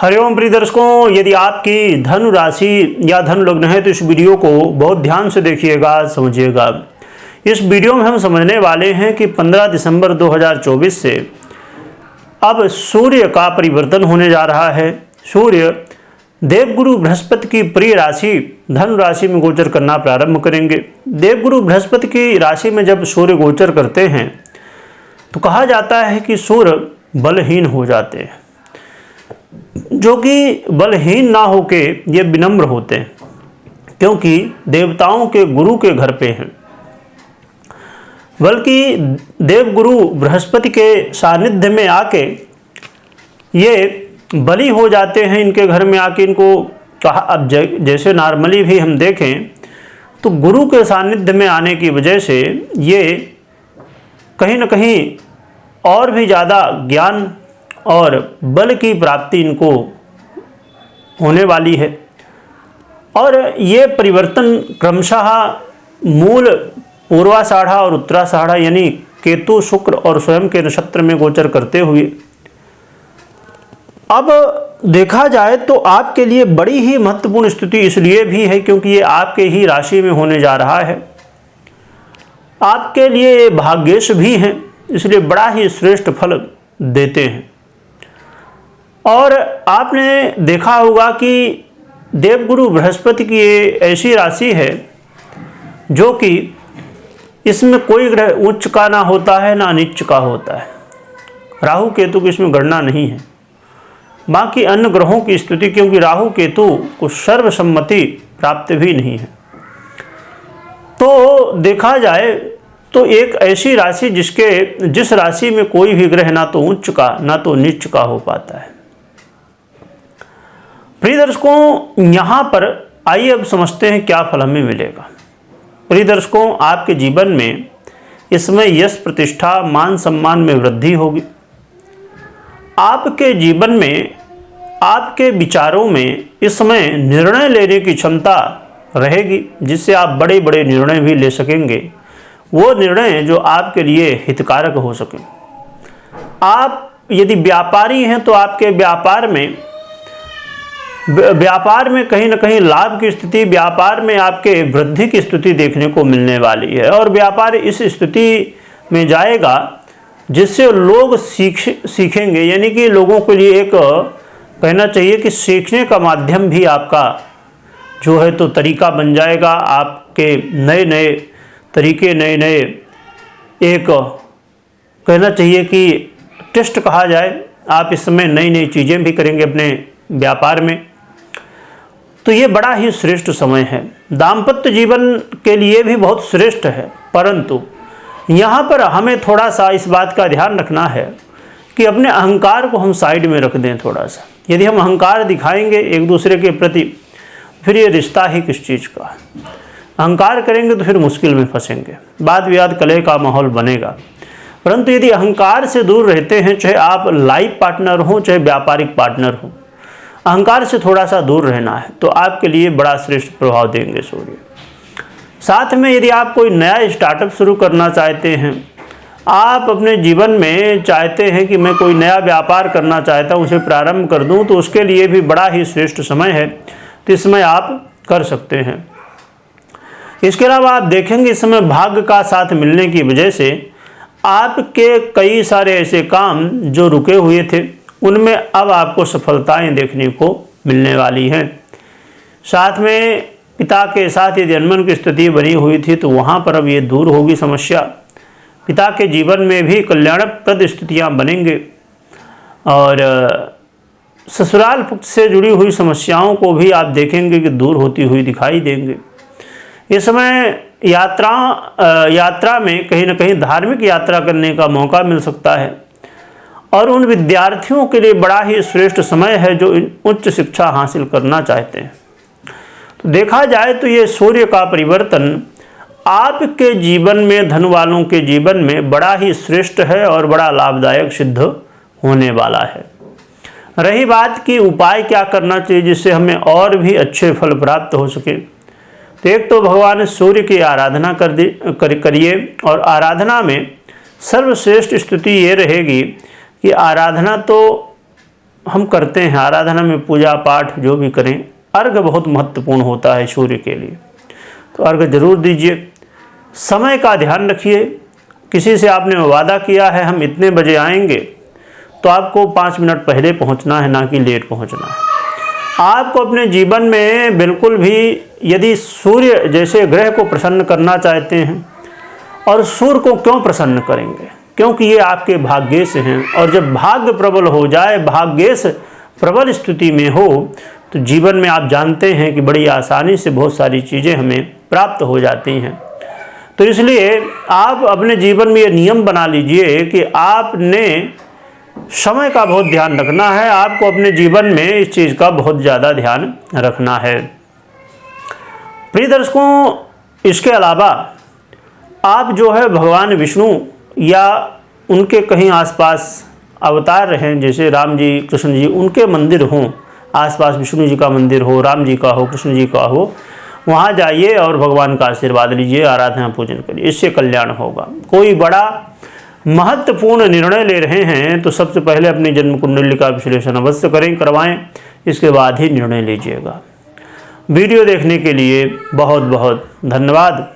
हरिओम प्रिय दर्शकों, यदि आपकी धनु राशि या धनु लग्न है तो इस वीडियो को बहुत ध्यान से देखिएगा, समझिएगा। इस वीडियो में हम समझने वाले हैं कि 15 दिसंबर 2024 से अब सूर्य का परिवर्तन होने जा रहा है। सूर्य देवगुरु बृहस्पति की प्रिय राशि धनु राशि में गोचर करना प्रारंभ करेंगे। देवगुरु बृहस्पति की राशि में जब सूर्य गोचर करते हैं तो कहा जाता है कि सूर्य बलहीन हो जाते हैं, जो कि बलहीन ना होके ये विनम्र होते हैं, क्योंकि देवताओं के गुरु के घर पे हैं। बल्कि देवगुरु बृहस्पति के सानिध्य में आके ये बली हो जाते हैं। इनके घर में आके इनको कहा, अब जैसे नॉर्मली भी हम देखें तो गुरु के सानिध्य में आने की वजह से ये कहीं न कहीं और भी ज़्यादा ज्ञान और बल की प्राप्ति इनको होने वाली है। और ये परिवर्तन क्रमशः मूल पूर्वाषाढ़ा और उत्तराषाढ़ा यानी केतु, शुक्र और स्वयं के नक्षत्र में गोचर करते हुए अब देखा जाए तो आपके लिए बड़ी ही महत्वपूर्ण स्थिति इसलिए भी है क्योंकि ये आपके ही राशि में होने जा रहा है। आपके लिए भाग्येश भी हैं, इसलिए बड़ा ही श्रेष्ठ फल देते हैं। और आपने देखा होगा कि देवगुरु बृहस्पति की ये ऐसी राशि है जो कि इसमें कोई ग्रह उच्च का ना होता है ना नीच का होता है। राहु केतु की इसमें गणना नहीं है। बाकी अन्य ग्रहों की स्थिति, क्योंकि राहु केतु को सर्वसम्मति प्राप्त भी नहीं है। तो देखा जाए तो एक ऐसी राशि जिस राशि में कोई भी ग्रह ना तो उच्च का ना तो नीच का हो पाता है। प्रिय दर्शकों, यहाँ पर आइए अब समझते हैं क्या फल हमें मिलेगा। प्रिय दर्शकों, आपके जीवन में इसमें यश, प्रतिष्ठा, मान सम्मान में वृद्धि होगी। आपके जीवन में, आपके विचारों में इस समय निर्णय लेने की क्षमता रहेगी, जिससे आप बड़े बड़े निर्णय भी ले सकेंगे। वो निर्णय जो आपके लिए हितकारक हो सके। आप यदि व्यापारी हैं तो आपके व्यापार में कहीं ना कहीं लाभ की स्थिति, व्यापार में आपके वृद्धि की स्थिति देखने को मिलने वाली है। और व्यापार इस स्थिति में जाएगा जिससे लोग सीखेंगे, यानी कि लोगों के लिए एक कहना चाहिए कि सीखने का माध्यम भी आपका जो है तो तरीका बन जाएगा। आपके नए नए तरीके, नए नए एक कहना चाहिए कि टेस्ट कहा जाए, आप इस समय नई नई चीज़ें भी करेंगे अपने व्यापार में। तो ये बड़ा ही श्रेष्ठ समय है। दाम्पत्य जीवन के लिए भी बहुत श्रेष्ठ है, परंतु यहाँ पर हमें थोड़ा सा इस बात का ध्यान रखना है कि अपने अहंकार को हम साइड में रख दें थोड़ा सा। यदि हम अहंकार दिखाएंगे एक दूसरे के प्रति, फिर ये रिश्ता ही किस चीज़ का है। अहंकार करेंगे तो फिर मुश्किल में फंसेंगे, वाद विवाद कलह का माहौल बनेगा। परंतु यदि अहंकार से दूर रहते हैं, चाहे आप लाइफ पार्टनर हो चाहे व्यापारिक पार्टनर हो, अहंकार से थोड़ा सा दूर रहना है तो आपके लिए बड़ा श्रेष्ठ प्रभाव देंगे सूर्य। साथ में यदि आप कोई नया स्टार्टअप शुरू करना चाहते हैं, आप अपने जीवन में चाहते हैं कि मैं कोई नया व्यापार करना चाहता हूँ, उसे प्रारंभ कर दूँ, तो उसके लिए भी बड़ा ही श्रेष्ठ समय है। तो इसमें आप कर सकते हैं। इसके अलावा आप देखेंगे इस समय भाग्य का साथ मिलने की वजह से आपके कई सारे ऐसे काम जो रुके हुए थे उनमें अब आपको सफलताएं देखने को मिलने वाली हैं। साथ में पिता के साथ यदि अनबन की स्थिति बनी हुई थी तो वहाँ पर अब ये दूर होगी समस्या। पिता के जीवन में भी कल्याणप्रद स्थितियाँ बनेंगे और ससुराल पक्ष से जुड़ी हुई समस्याओं को भी आप देखेंगे कि दूर होती हुई दिखाई देंगे। इस समय यात्रा में कहीं ना कहीं धार्मिक यात्रा करने का मौका मिल सकता है। और उन विद्यार्थियों के लिए बड़ा ही श्रेष्ठ समय है जो उच्च शिक्षा हासिल करना चाहते हैं। तो देखा जाए तो ये सूर्य का परिवर्तन आपके जीवन में, धन वालों के जीवन में बड़ा ही श्रेष्ठ है और बड़ा लाभदायक सिद्ध होने वाला है। रही बात कि उपाय क्या करना चाहिए जिससे हमें और भी अच्छे फल प्राप्त हो सके, तो एक तो भगवान सूर्य की आराधना करिए। और आराधना में सर्वश्रेष्ठ स्थिति ये रहेगी कि आराधना तो हम करते हैं, आराधना में पूजा पाठ जो भी करें, अर्घ बहुत महत्वपूर्ण होता है सूर्य के लिए, तो अर्घ जरूर दीजिए। समय का ध्यान रखिए। किसी से आपने वादा किया है हम इतने बजे आएंगे, तो आपको 5 मिनट पहले पहुंचना है, ना कि लेट पहुंचना है। आपको अपने जीवन में बिल्कुल भी, यदि सूर्य जैसे ग्रह को प्रसन्न करना चाहते हैं, और सूर्य को क्यों प्रसन्न करेंगे, क्योंकि ये आपके भाग्येश हैं, और जब भाग्य प्रबल हो जाए, भाग्येश प्रबल स्थिति में हो, तो जीवन में आप जानते हैं कि बड़ी आसानी से बहुत सारी चीज़ें हमें प्राप्त हो जाती हैं। तो इसलिए आप अपने जीवन में ये नियम बना लीजिए कि आपने समय का बहुत ध्यान रखना है। आपको अपने जीवन में इस चीज़ का बहुत ज़्यादा ध्यान रखना है। प्रिय दर्शकों, इसके अलावा आप जो है भगवान विष्णु या उनके कहीं आसपास अवतार रहें, जैसे राम जी, कृष्ण जी, उनके मंदिर हों, आसपास विष्णु जी का मंदिर हो, राम जी का हो, कृष्ण जी का हो, वहाँ जाइए और भगवान का आशीर्वाद लीजिए, आराधना पूजन करिए, इससे कल्याण होगा। कोई बड़ा महत्वपूर्ण निर्णय ले रहे हैं तो सबसे पहले अपनी जन्म कुंडली का विश्लेषण अवश्य करवाएं, इसके बाद ही निर्णय लीजिएगा। वीडियो देखने के लिए बहुत बहुत धन्यवाद।